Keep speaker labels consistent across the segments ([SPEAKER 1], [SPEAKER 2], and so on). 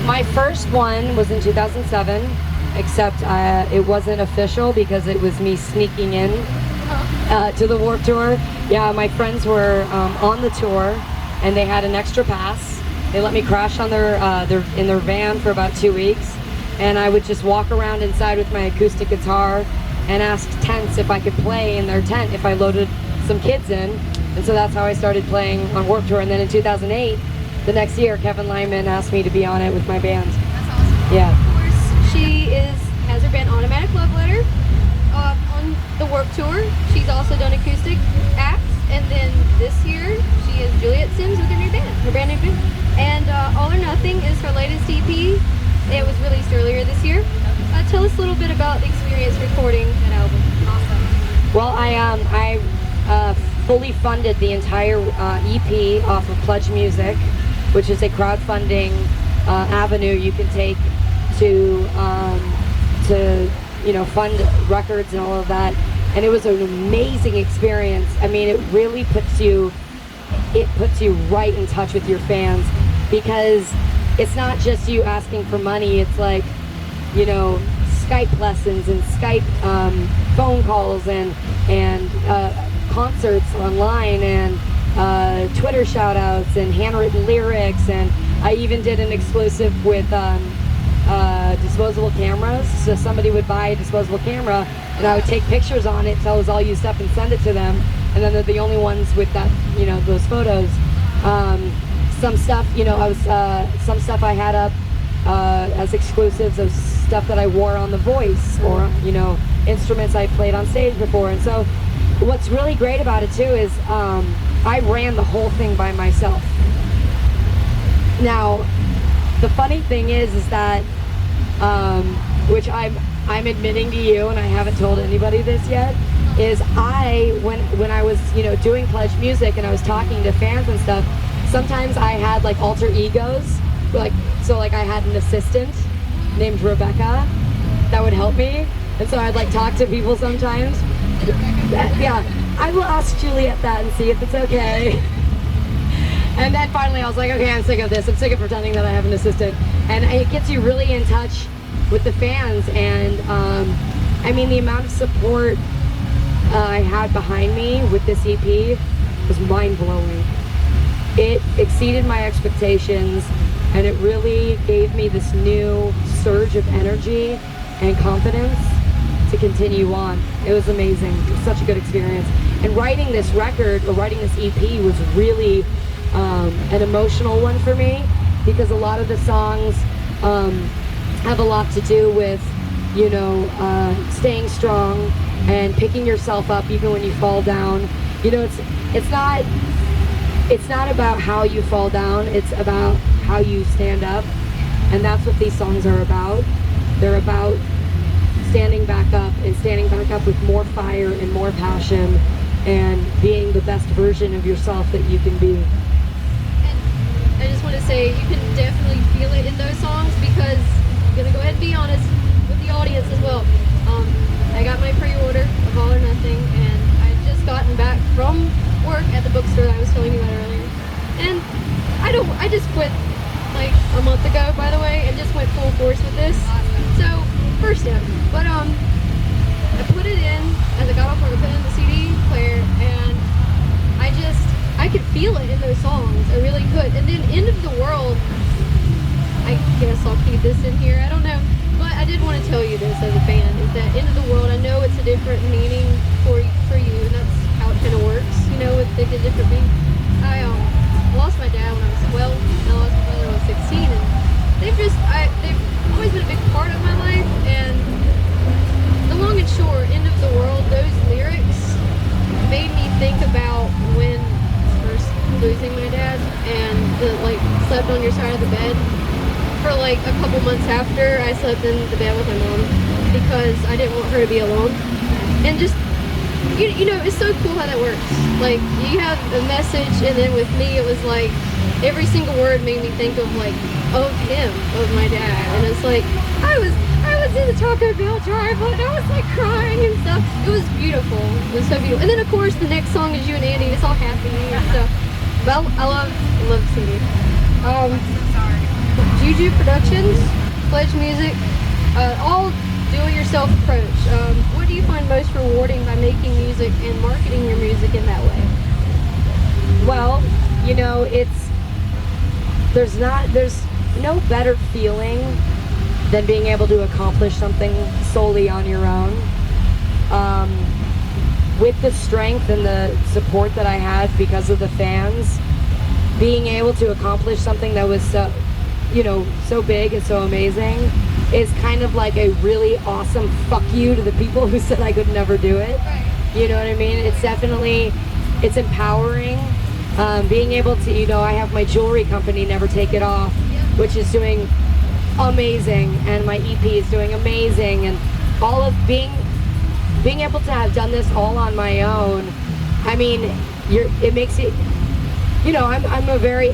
[SPEAKER 1] My first one was in 2007, except it wasn't official because it was me sneaking in to the Warped Tour. Yeah, my friends were on the tour, and they had an extra pass. They let me crash on in their van for about 2 weeks, and I would just walk around inside with my acoustic guitar and ask tents if I could play in their tent if I loaded some kids in. And so that's how I started playing on Warped Tour. And then in 2008, the next year, Kevin Lyman asked me to be on it with my band.
[SPEAKER 2] That's awesome.
[SPEAKER 1] Yeah.
[SPEAKER 2] Of course, she has her band Automatic Love Letter on the Warped Tour. She's also done acoustic acts. And then this year, she is Juliet SIMMS with her brand new band. And All or Nothing is her latest EP. It was released earlier this year. Tell us a little bit about the experience recording that album. Awesome.
[SPEAKER 1] Well, I fully funded the entire EP off of Pledge Music, which is a crowdfunding avenue you can take to fund records and all of that. And it was an amazing experience. I mean, it really puts you right in touch with your fans, because it's not just you asking for money. It's like, Skype lessons and Skype phone calls and concerts online and Twitter shout outs and handwritten lyrics. And I even did an exclusive with disposable cameras. So somebody would buy a disposable camera and I would take pictures on it till it was all used up and send it to them. And then they're the only ones with that, those photos. Some stuff, some stuff I had up as exclusives of stuff that I wore on The Voice, or instruments I played on stage before. And so what's really great about it too is I ran the whole thing by myself. Now the funny thing is that which I'm admitting to you, and I haven't told anybody this yet, is when I was doing Pledge Music and I was talking to fans and stuff, sometimes I had like alter egos, like I had an assistant named Rebecca that would help me, and so I'd like talk to people sometimes. Yeah, I will ask Juliet that and see if it's okay. And then finally I was like, okay, I'm sick of this. I'm sick of pretending that I have an assistant. And it gets you really in touch with the fans. And I mean, the amount of support I had behind me with this EP was mind-blowing. It exceeded my expectations, and it really gave me this new surge of energy and confidence to continue on. It was amazing. It was such a good experience. And writing this record, or writing this EP, was really an emotional one for me, because a lot of the songs have a lot to do with, staying strong and picking yourself up even when you fall down. It's not about how you fall down, it's about how you stand up. And that's what these songs are about. They're about standing back up, and standing back up with more fire and more passion, and being the best version of yourself that you can be.
[SPEAKER 2] And I just want to say, you can definitely feel it in those songs, because I'm going to go ahead and be honest with the audience as well. I got my pre-order of All or Nothing, and I had just gotten back from work at the bookstore that I was telling you about earlier. And I just quit like a month ago, by the way, and just went full force with this. So, first step. But I put it in, as I got off work, I put it in the CD player, and I could feel it in those songs. I really could. And then End of the World, I guess I'll keep this in here, I don't know. But I did want to tell you this as a fan, is that End of the World, I know it's a different meaning for you, and that's how it kind of works, with the different meaning. I lost my dad when I was 12, and I lost my brother when I was 16, and they've always been a big part of my life. And the long and short, End of the World, those lyrics made me think about when first losing my dad, and slept on your side of the bed. For like a couple months after, I slept in the bed with my mom because I didn't want her to be alone. And just, it's so cool how that works. Like, you have a message, and then with me, it was like every single word made me think of him, of my dad. And it's like, I was in the Taco Bell drive-up, and I was like crying and stuff. It was beautiful. It was so beautiful. And then of course the next song is You and Andy. It's all happy and stuff. But I love singing. you do productions, pledge music, all do-it-yourself approach. What do you find most rewarding by making music and marketing your music in that way?
[SPEAKER 1] Well, you know, there's no better feeling than being able to accomplish something solely on your own. With the strength and the support that I had because of the fans, being able to accomplish something that was so, you know, so big and so amazing is kind of like a really awesome fuck you to the people who said I could never do it. You know what I mean? It's definitely, it's empowering. Being able to, you know, I have my jewelry company, Never Take It Off, which is doing amazing, and my EP is doing amazing, and all of being able to have done this all on my own. I mean, it makes it, you know, I'm a very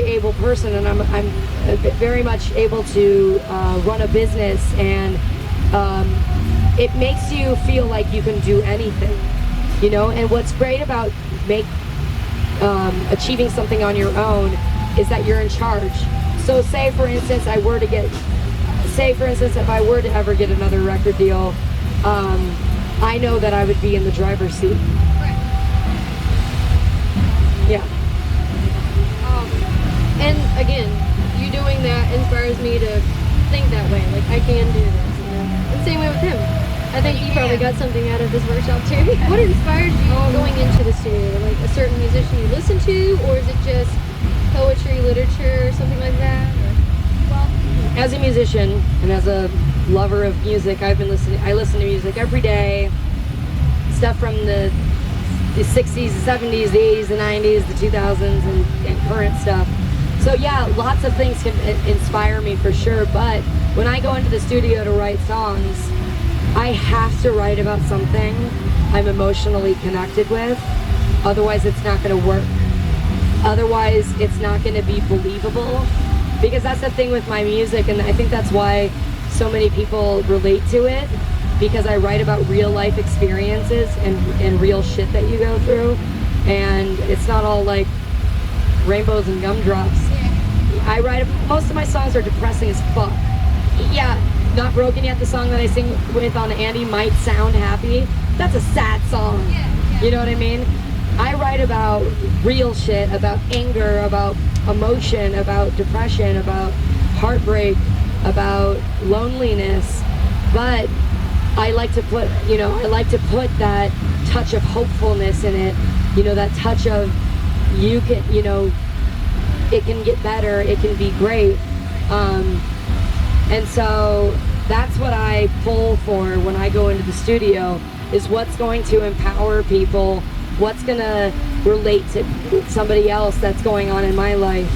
[SPEAKER 1] able person, and I'm very much able to run a business, and it makes you feel like you can do anything, you know. And what's great about achieving something on your own is that you're in charge. So say for instance if I were to ever get another record deal, I know that I would be in the driver's seat. Yeah.
[SPEAKER 2] And again, you doing that inspires me to think that way. Like, I can do this, you know? And same way with him. I think he probably got something out of this workshop too. What inspired you going into the studio? Like a certain musician you listen to, or is it just poetry, literature, or something like that?
[SPEAKER 1] Well, as a musician and as a lover of music, I listen to music every day. Stuff from the 60s, the 70s, the 80s, the 90s, the 2000s, and current stuff. So yeah, lots of things can inspire me for sure, but when I go into the studio to write songs, I have to write about something I'm emotionally connected with, otherwise it's not going to work. Otherwise it's not going to be believable, because that's the thing with my music, and I think that's why so many people relate to it, because I write about real life experiences and real shit that you go through, and it's not all like rainbows and gumdrops. Most of my songs are depressing as fuck. Yeah, Not Broken Yet, the song that I sing with on Andy, might sound happy. That's a sad song. You know what I mean? I write about real shit, about anger, about emotion, about depression, about heartbreak, about loneliness. But I like to put, that touch of hopefulness in it. You know, that touch of you can, you know, it can get better, it can be great. And so that's what I pull for when I go into the studio, is what's going to empower people, what's going to relate to somebody else that's going on in my life.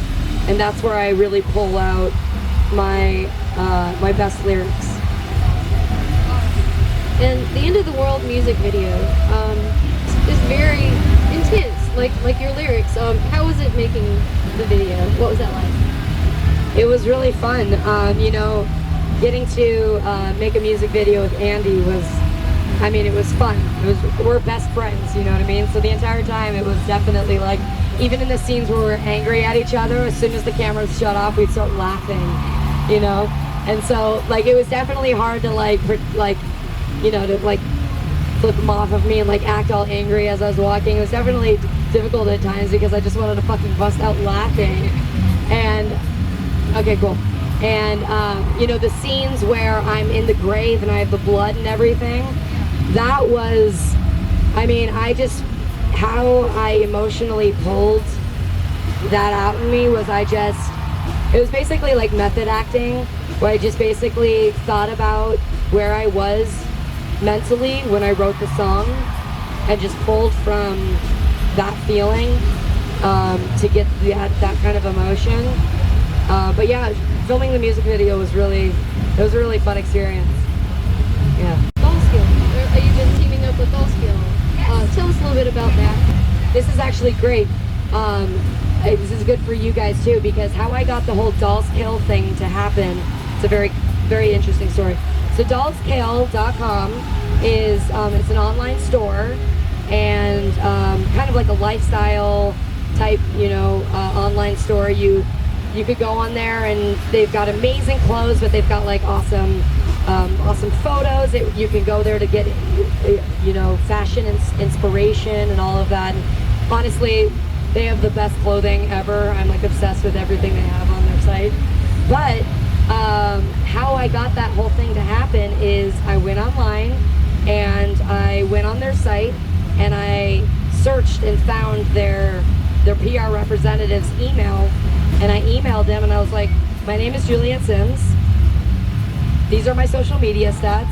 [SPEAKER 1] And that's where I really pull out my best lyrics.
[SPEAKER 2] And the End of the World music video is very intense, like your lyrics. How was it making the video? What was that like?
[SPEAKER 1] It was really fun. You know, getting to make a music video with Andy was, I mean, it was fun. We're best friends, you know what I mean? So the entire time it was definitely like, even in the scenes where we're angry at each other, as soon as the cameras shut off, we'd start laughing, you know? And so, like, it was definitely hard to you know, to like flip them off of me and like act all angry as I was walking. It was definitely difficult at times because I just wanted to fucking bust out laughing. And okay, cool. And you know, the scenes where I'm in the grave and I have the blood and everything, that was, I mean, how I emotionally pulled that out in me was it was basically like method acting, where I just basically thought about where I was mentally when I wrote the song and just pulled from that feeling to get that kind of emotion. But yeah, filming the music video was a really fun experience. Yeah.
[SPEAKER 2] Dollskill. You've been teaming up with Dollskill. Tell us a little bit about that.
[SPEAKER 1] This is actually great. This is good for you guys too, because how I got the whole Dollskill thing to happen, it's a very, very interesting story. So dollskill.com is it's an online store, and kind of like a lifestyle type, you know, online store. You you could go on there and they've got amazing clothes, but they've got like awesome photos. You can go there to get, you know, fashion inspiration and all of that. And honestly, they have the best clothing ever. I'm like obsessed with everything they have on their site. But how I got that whole thing to happen is I went online and I went on their site and I searched and found their PR representative's email, and I emailed them and I was like, my name is Juliet SIMMS. These are my social media stats.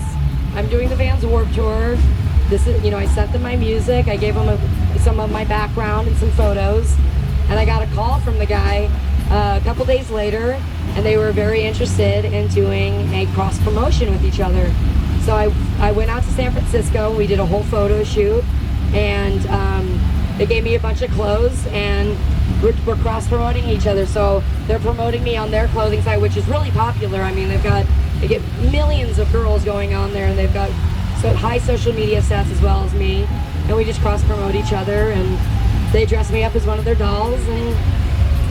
[SPEAKER 1] I'm doing the Vans Warped Tour. This is, you know, I sent them my music. I gave them some of my background and some photos, and I got a call from the guy a couple days later, and they were very interested in doing a cross promotion with each other. So I went out to San Francisco. We did a whole photo shoot, and they gave me a bunch of clothes, and we're cross promoting each other. So they're promoting me on their clothing site, which is really popular. I mean, they get millions of girls going on there, and they've got high social media stats as well as me, and we just cross promote each other, and they dress me up as one of their dolls, and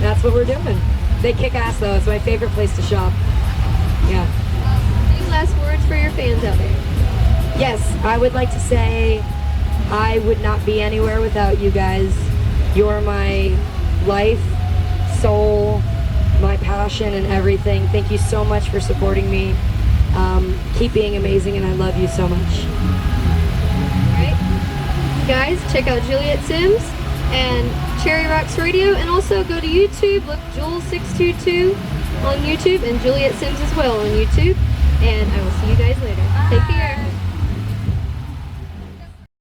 [SPEAKER 1] that's what we're doing. They kick ass though. It's my favorite place to shop. Yeah.
[SPEAKER 2] Any last words for your fans out there?
[SPEAKER 1] Yes, I would like to say I would not be anywhere without you guys. You're my life, soul, my passion, and everything. Thank you so much for supporting me. Keep being amazing, and I love you so much.
[SPEAKER 2] Alright. Guys, check out Juliet SIMMS and Cherry Rocks Radio, and also go to YouTube, look Jewel622 on YouTube, and Juliet SIMMS as well on YouTube. And I will see you guys later. Take care.